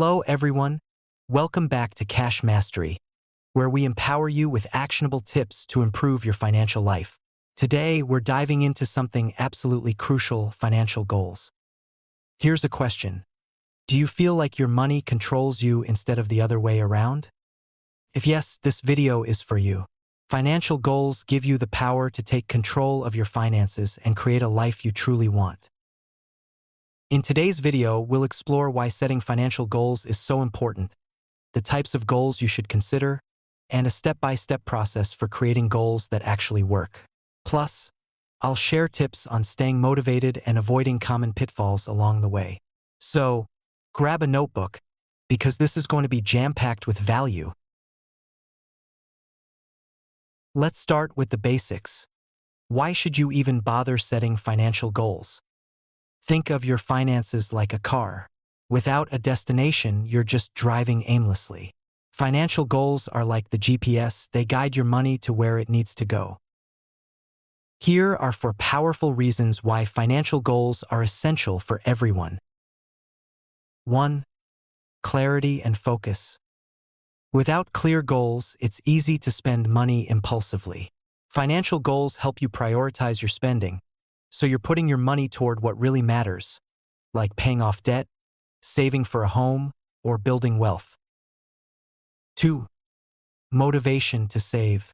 Hello everyone, welcome back to Cash Mastery, where we empower you with actionable tips to improve your financial life. Today, we're diving into something absolutely crucial: financial goals. Here's a question. Do you feel like your money controls you instead of the other way around? If yes, this video is for you. Financial goals give you the power to take control of your finances and create a life you truly want. In today's video, we'll explore why setting financial goals is so important, the types of goals you should consider, and a step-by-step process for creating goals that actually work. Plus, I'll share tips on staying motivated and avoiding common pitfalls along the way. So, grab a notebook, because this is going to be jam-packed with value. Let's start with the basics. Why should you even bother setting financial goals? Think of your finances like a car. Without a destination, you're just driving aimlessly. Financial goals are like the GPS, they guide your money to where it needs to go. Here are 4 powerful reasons why financial goals are essential for everyone. 1. Clarity and focus. Without clear goals, it's easy to spend money impulsively. Financial goals help you prioritize your spending, so you're putting your money toward what really matters, like paying off debt, saving for a home, or building wealth. 2. Motivation to save.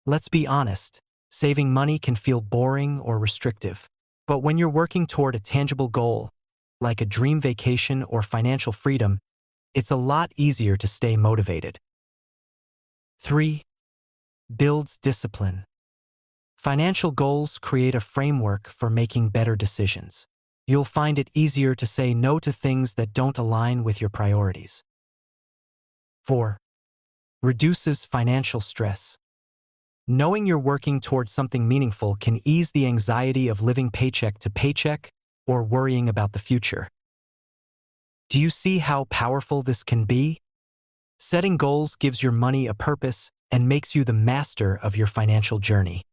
Let's be honest, saving money can feel boring or restrictive. But when you're working toward a tangible goal, like a dream vacation or financial freedom, it's a lot easier to stay motivated. 3. Builds discipline. Financial goals create a framework for making better decisions. You'll find it easier to say no to things that don't align with your priorities. 4. Reduces financial stress. Knowing you're working towards something meaningful can ease the anxiety of living paycheck to paycheck or worrying about the future. Do you see how powerful this can be? Setting goals gives your money a purpose and makes you the master of your financial journey.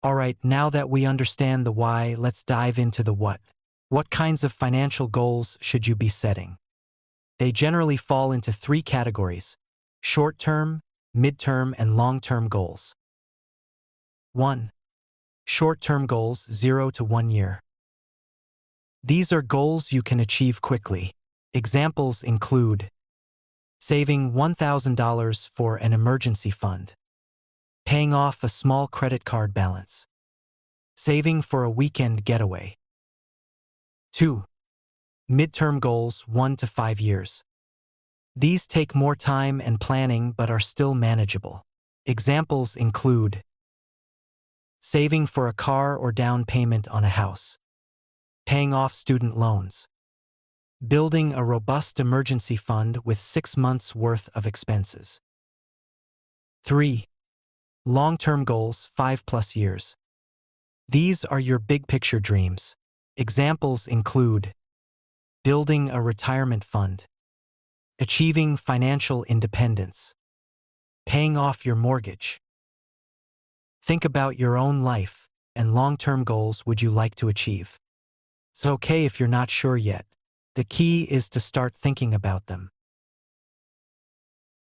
Alright, now that we understand the why, let's dive into the what. What kinds of financial goals should you be setting? They generally fall into 3 categories: short-term, mid-term, and long-term goals. 1. Short-term goals, 0 to 1 year. These are goals you can achieve quickly. Examples include saving $1,000 for an emergency fund, paying off a small credit card balance, saving for a weekend getaway. 2. Midterm goals, 1 to 5 years. These take more time and planning but are still manageable. Examples include saving for a car or down payment on a house, paying off student loans, building a robust emergency fund with 6 months' worth of expenses. 3. Long-term goals, 5+ years. These are your big-picture dreams. Examples include building a retirement fund, achieving financial independence, paying off your mortgage. Think about your own life and long-term goals would you like to achieve. It's okay if you're not sure yet. The key is to start thinking about them.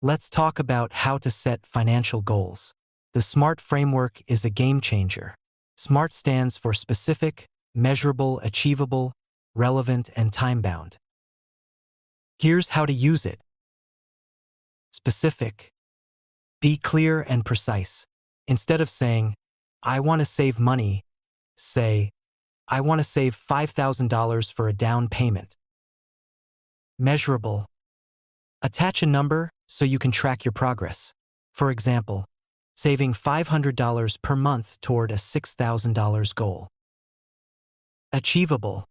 Let's talk about how to set financial goals. The SMART framework is a game changer. SMART stands for specific, measurable, achievable, relevant, and time-bound. Here's how to use it. Specific. Be clear and precise. Instead of saying, I want to save money, say, I want to save $5,000 for a down payment. Measurable. Attach a number so you can track your progress. For example, saving $500 per month toward a $6,000 goal. Achievable.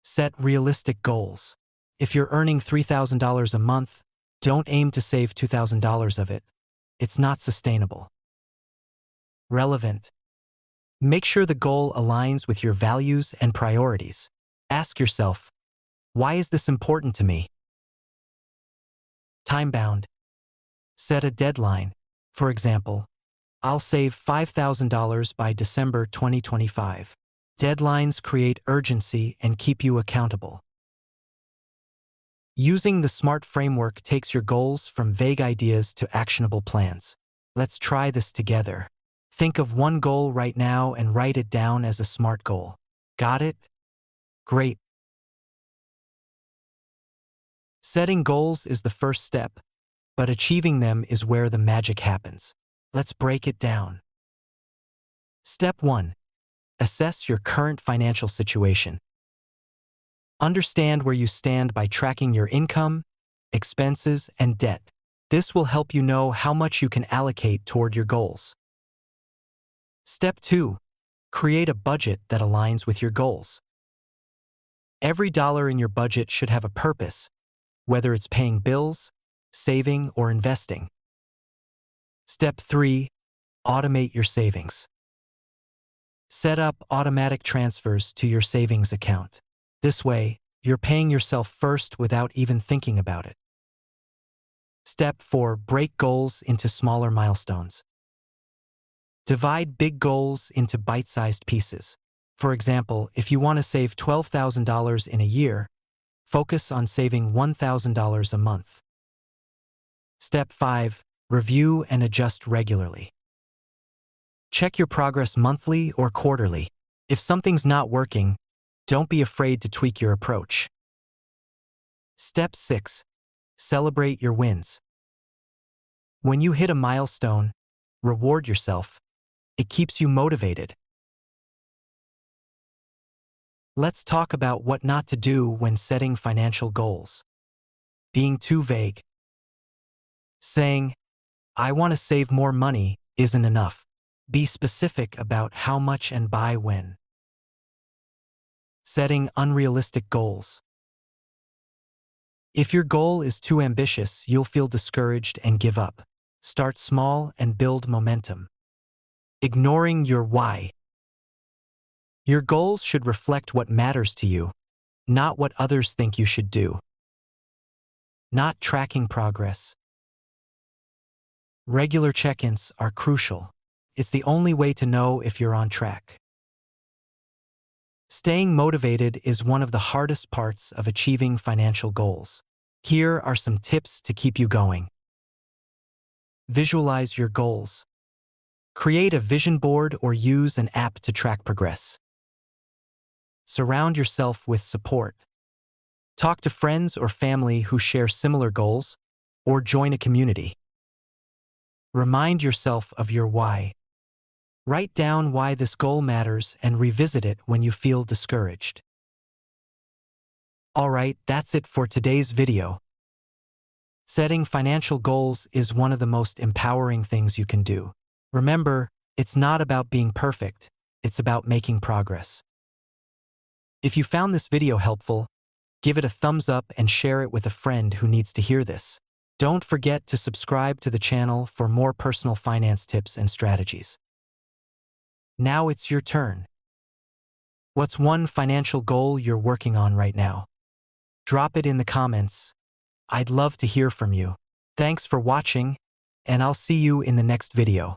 Set realistic goals. If you're earning $3,000 a month, don't aim to save $2,000 of it. It's not sustainable. Relevant. Make sure the goal aligns with your values and priorities. Ask yourself, why is this important to me? Time-bound. Set a deadline. For example, I'll save $5,000 by December 2025. Deadlines create urgency and keep you accountable. Using the SMART framework takes your goals from vague ideas to actionable plans. Let's try this together. Think of one goal right now and write it down as a SMART goal. Got it? Great. Setting goals is the first step, but achieving them is where the magic happens. Let's break it down. Step 1. Assess your current financial situation. Understand where you stand by tracking your income, expenses, and debt. This will help you know how much you can allocate toward your goals. Step 2. Create a budget that aligns with your goals. Every dollar in your budget should have a purpose, whether it's paying bills, saving, or investing. Step 3. Automate your savings. Set up automatic transfers to your savings account. This way, you're paying yourself first without even thinking about it. Step 4. Break goals into smaller milestones. Divide big goals into bite-sized pieces. For example, if you want to save $12,000 in a year, focus on saving $1,000 a month. Step 5. Review and adjust regularly. Check your progress monthly or quarterly. If something's not working, don't be afraid to tweak your approach. Step 6. Celebrate your wins. When you hit a milestone, reward yourself. It keeps you motivated. Let's talk about what not to do when setting financial goals. Being too vague. Saying, "I want to save more money," isn't enough. Be specific about how much and by when. Setting unrealistic goals. If your goal is too ambitious, you'll feel discouraged and give up. Start small and build momentum. Ignoring your why. Your goals should reflect what matters to you, not what others think you should do. Not tracking progress. Regular check-ins are crucial. It's the only way to know if you're on track. Staying motivated is one of the hardest parts of achieving financial goals. Here are some tips to keep you going. Visualize your goals. Create a vision board or use an app to track progress. Surround yourself with support. Talk to friends or family who share similar goals, or join a community. Remind yourself of your why. Write down why this goal matters and revisit it when you feel discouraged. Alright, that's it for today's video. Setting financial goals is one of the most empowering things you can do. Remember, it's not about being perfect, it's about making progress. If you found this video helpful, give it a thumbs up and share it with a friend who needs to hear this. Don't forget to subscribe to the channel for more personal finance tips and strategies. Now it's your turn. What's one financial goal you're working on right now? Drop it in the comments. I'd love to hear from you. Thanks for watching, and I'll see you in the next video.